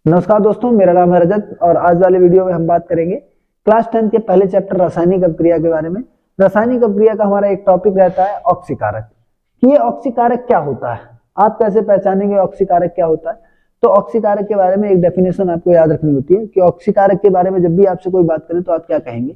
नमस्कार दोस्तों, मेरा नाम है रजत और आज वाले वीडियो में हम बात करेंगे क्लास 10 के पहले चैप्टर रासायनिक अभिक्रिया के बारे में। रासायनिक अभिक्रिया का हमारा एक टॉपिक रहता है ऑक्सीकारक कि ये ऑक्सीकारक क्या होता है, आप कैसे पहचानेंगे ऑक्सीकारक क्या होता है। तो ऑक्सीकारक के बारे में एक डेफिनेशन आपको याद रखनी होती है कि ऑक्सीकारक के बारे में जब भी आपसे कोई बात करे तो आप क्या कहेंगे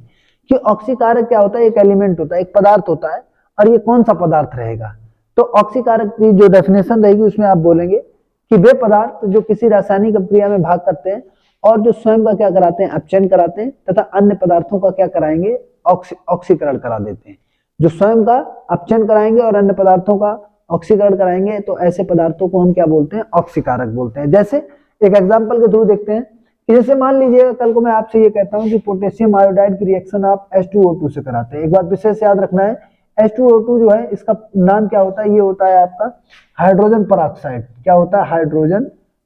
कि ऑक्सीकारक क्या होता है। एक एलिमेंट होता है, एक पदार्थ होता है, और ये कौन सा पदार्थ रहेगा। तो ऑक्सीकारक की जो डेफिनेशन रहेगी उसमें आप बोलेंगे कि वे पदार्थ जो किसी रासायनिक अभिक्रिया में भाग करते हैं और जो स्वयं का क्या कराते हैं, अपचयन कराते हैं, तथा अन्य पदार्थों का क्या कराएंगे, ऑक्सीकरण करा देते हैं। जो स्वयं का अपचयन कराएंगे और अन्य पदार्थों का ऑक्सीकरण कराएंगे तो ऐसे पदार्थों को हम क्या बोलते हैं, ऑक्सीकारक बोलते हैं। जैसे एक एग्जांपल के थ्रू देखते हैं कि जैसे मान लीजिए कल को मैं आपसे ये कहता हूं कि पोटेशियम आयोडाइड की रिएक्शन आप H2O2 से कराते हैं। एक बात विशेष याद रखना है, H2O2 जो है इसका नाम क्या होता है, ये होता है आपका हाइड्रोजन परऑक्साइड। क्या होता है, हाइड्रोजन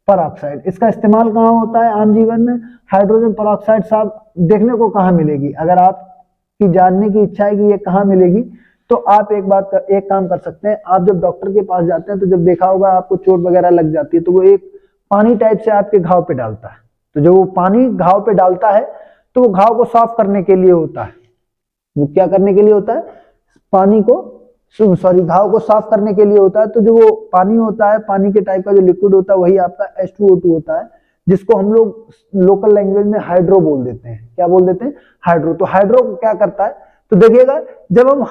परऑक्साइड। इसका इस्तेमाल कहाँ होता है आम जीवन में। हाइड्रोजन परऑक्साइड साहब देखने को कहाँ मिलेगी, अगर आपकी जानने की इच्छा है कि ये कहाँ मिलेगी तो आप एक काम कर सकते हैं। आप जब डॉक्टर के पास जाते हैं तो जब देखा होगा आपको चोट वगैरह लग जाती है तो वो एक पानी टाइप से आपके घाव पे डालता है। तो जो वो पानी घाव पे डालता है तो वो घाव को साफ करने के लिए होता है। वो क्या करने के लिए होता है, पानी को घाव को साफ करने के लिए होता है। तो जो वो पानी होता है, पानी के टाइप का जो लिक्विड होता है वही आपका H2O2 होता है, जिसको हम लोग लोकल लैंग्वेज में हाइड्रो बोल देते हैं। क्या बोल देते हैं, हाइड्रो। तो हाइड्रो क्या करता है, तो देखिएगा जब हम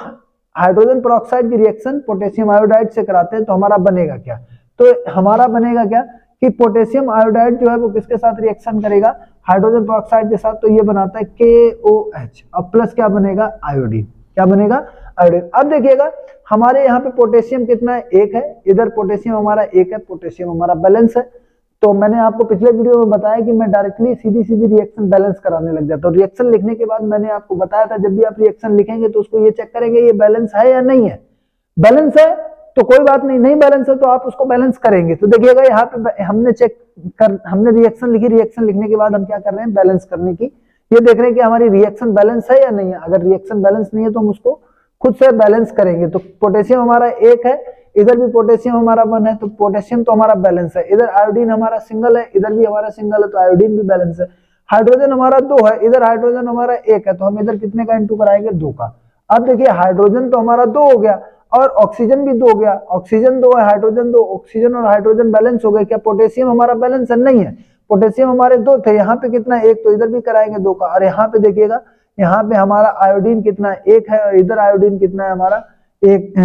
हाइड्रोजन परऑक्साइड की रिएक्शन पोटेशियम आयोडाइड से कराते हैं तो हमारा बनेगा क्या, तो हमारा बनेगा क्या कि पोटेशियम आयोडाइड जो है वो किसके साथ रिएक्शन करेगा, हाइड्रोजन परऑक्साइड के साथ। तो ये बनाता है KOH और प्लस क्या बनेगा, आयोडीन। क्या बनेगा, आयोडीन। अब देखिएगा हमारे यहाँ पे पोटेशियम कितना है, 1 है। इधर पोटेशियम हमारा 1 है, पोटेशियम हमारा बैलेंस है। तो मैंने आपको पिछले वीडियो में बताया कि मैं डायरेक्टली सीधी सीधी रिएक्शन बैलेंस कराने लग जाता हूँ। रिएक्शन लिखने के बाद मैंने आपको बताया था जब भी आप रिएक्शन लिखेंगे तो उसको ये चेक करेंगे ये बैलेंस है या नहीं है। बैलेंस है तो कोई बात नहीं, नहीं बैलेंस है तो आप उसको बैलेंस करेंगे। तो देखिएगा यहाँ पे हमने रिएक्शन लिखी, रिएक्शन लिखने के बाद हम क्या कर रहे हैं, बैलेंस करने की ये देख रहे हैं कि हमारी रिएक्शन बैलेंस है या नहीं है। अगर रिएक्शन बैलेंस नहीं है तो हम उसको खुद से बैलेंस करेंगे। तो पोटेशियम हमारा 1 है, इधर भी पोटेशियम हमारा 1 है, तो पोटेशियम तो हमारा बैलेंस है। इधर आयोडीन हमारा सिंगल है, इधर भी हमारा सिंगल है, तो आयोडीन भी बैलेंस है। हाइड्रोजन हमारा 2 है, इधर हाइड्रोजन हमारा 1 है, तो हम इधर कितने का इंटू कराएंगे, 2 का। अब देखिए हाइड्रोजन तो हमारा 2 हो गया और ऑक्सीजन भी 2 हो गया। ऑक्सीजन 2 है, हाइड्रोजन 2, ऑक्सीजन और हाइड्रोजन बैलेंस हो गए। क्या पोटेशियम हमारा बैलेंस है, नहीं है। पोटेशियम हमारे 2 थे, यहाँ पे कितना 1, तो इधर भी कराएंगे 2 का। और यहाँ पे देखिएगा यहाँ पे हमारा आयोडीन कितना 1 है और इधर आयोडीन कितना है हमारा 1।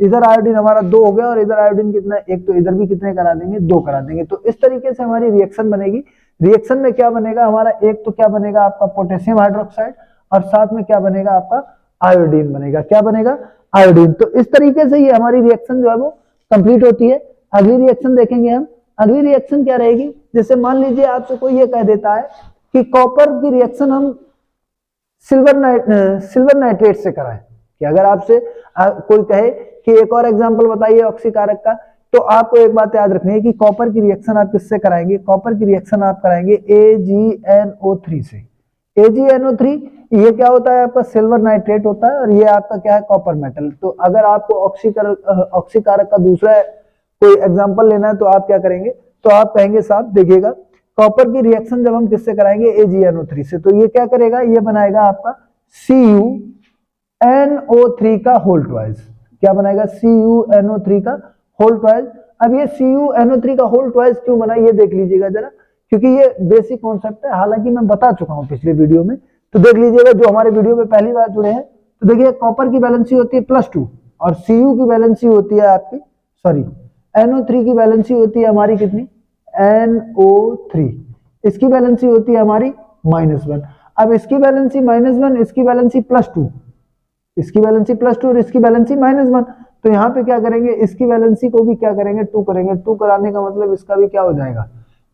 इधर आयोडीन हमारा 2 हो गया और इधर आयोडीन कितना 1, तो इधर भी कितने करा देंगे, 2 करा देंगे। तो इस तरीके से हमारी रिएक्शन बनेगी। रिएक्शन में क्या बनेगा हमारा, एक तो क्या बनेगा आपका पोटेशियम हाइड्रोक्साइड और साथ में क्या बनेगा आपका आयोडीन बनेगा। क्या बनेगा, आयोडीन। तो इस तरीके से ये हमारी रिएक्शन जो है वो कंप्लीट होती है। अगली रिएक्शन देखेंगे हम। अगली रिएक्शन क्या रहेगी, जैसे मान लीजिए आपसे कोई ये कह देता है कि कॉपर की रिएक्शन हम सिल्वर नाइट्रेट से कराएं। कि अगर आपसे कोई कहे कि एक और एग्जांपल बताइए ऑक्सीकारक का, तो आपको एक बात याद रखनी है कि कॉपर की रिएक्शन आप किससे कराएंगे, कॉपर की रिएक्शन आप कराएंगे AgNO3 से। AgNO3 ये क्या होता है आपका, सिल्वर नाइट्रेट होता है और ये आपका क्या है, कॉपर मेटल। तो अगर आपको ऑक्सीकारक का दूसरा कोई एग्जांपल लेना है तो आप क्या करेंगे, तो आप कहेंगे साहब देखिएगा कॉपर की रिएक्शन जब हम किससे कराएंगे, AgNO3 से, तो ये क्या करेगा, ये बनाएगा आपका CuNO3 का होल ट्वाइस। क्या बनाएगा, CuNO3 का होल ट्वाइस। अब ये CuNO3 का होल ट्वाइस क्यों बना, ये देख लीजिएगा जरा, क्योंकि ये बेसिक कॉन्सेप्ट है, हालांकि मैं बता चुका हूं पिछले वीडियो में। तो देख लीजिएगा जो हमारे वीडियो में पहली बार जुड़े हैं, तो देखिए कॉपर की वैलेंसी होती है +2 और Cu की वैलेंसी होती है आपकी, सॉरी NO3 की वैलेंसी होती है हमारी कितनी, NO3। इसकी वैलेंसी होती है हमारी -1। अब इसकी वैलेंसी -1, इसकी वैलेंसी +2, इसकी वैलेंसी +2 और इसकी वैलेंसी -1। तो यहाँ पे क्या करेंगे, इसकी वैलेंसी को भी क्या करेंगे, 2 करेंगे। 2 कराने का मतलब इसका भी क्या हो जाएगा,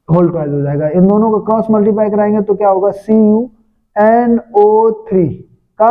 होल ट्वाइस हो जाएगा। इन दोनों को क्रॉस मल्टीप्लाई कराएंगे तो क्या होगा, CuNO3 का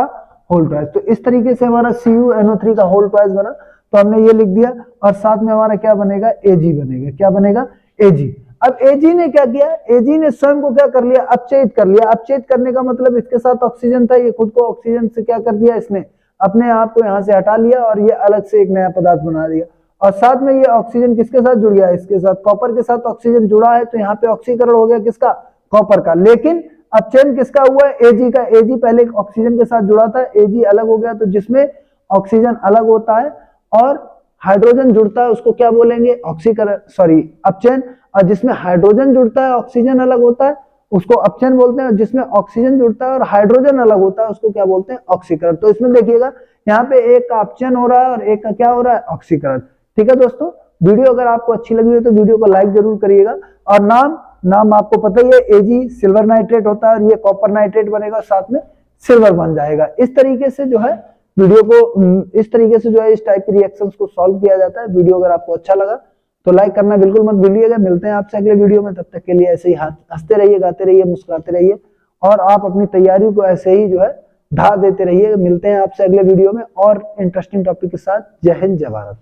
होल ट्वाइस। तो इस तरीके से हमारा CuNO3 का होल ट्वाइस बना। तो हमने ये लिख दिया और साथ में हमारा क्या बनेगा, Ag बनेगा। क्या बनेगा, Ag। अब Ag ने क्या किया, Ag ने स्वयं को क्या कर लिया, अपचयित कर लिया। अपचयित करने का मतलब इसके साथ ऑक्सीजन था, ये खुद को ऑक्सीजन से क्या कर दिया, इसने अपने आप को यहाँ से हटा लिया और ये अलग से एक नया पदार्थ बना दिया। और साथ में ये ऑक्सीजन किसके साथ जुड़ गया, इसके साथ कॉपर के साथ ऑक्सीजन जुड़ा है, तो यहाँ पे ऑक्सीकरण हो गया किसका, कॉपर का। लेकिन अब चेन किसका हुआ है, Ag का। Ag पहले ऑक्सीजन के साथ जुड़ा था, Ag अलग हो गया, तो जिसमें ऑक्सीजन अलग होता है और हाइड्रोजन जुड़ता है उसको क्या बोलेंगे, ऑक्सीकरण, सॉरी अपचयन। और जिसमें हाइड्रोजन जुड़ता है ऑक्सीजन अलग होता है उसको अपचयन बोलते हैं, और जिसमें ऑक्सीजन जुड़ता है और हाइड्रोजन अलग होता है उसको क्या बोलते हैं, ऑक्सीकरण। तो इसमें देखिएगा यहाँ पे एक का अपचयन हो रहा है और एक का क्या हो रहा है, ऑक्सीकरण। ठीक है दोस्तों, वीडियो अगर आपको अच्छी लगी हो तो वीडियो को लाइक जरूर करिएगा। और नाम आपको पता ही है, Ag सिल्वर नाइट्रेट होता है और ये कॉपर नाइट्रेट बनेगा, साथ में सिल्वर बन जाएगा। इस तरीके से जो है वीडियो को, इस तरीके से जो है इस टाइप के रिएक्शंस को सॉल्व किया जाता है। वीडियो अगर आपको अच्छा लगा तो लाइक करना बिल्कुल मत भूलिएगा। मिलते हैं आपसे अगले वीडियो में, तब तक के लिए ऐसे ही हंसते रहिए, गाते रहिए, मुस्कुराते रहिए और आप अपनी तैयारी को ऐसे ही जो है ढा देते रहिए। मिलते हैं आपसे अगले वीडियो में और इंटरेस्टिंग टॉपिक के साथ। जय हिंद, जय भारत।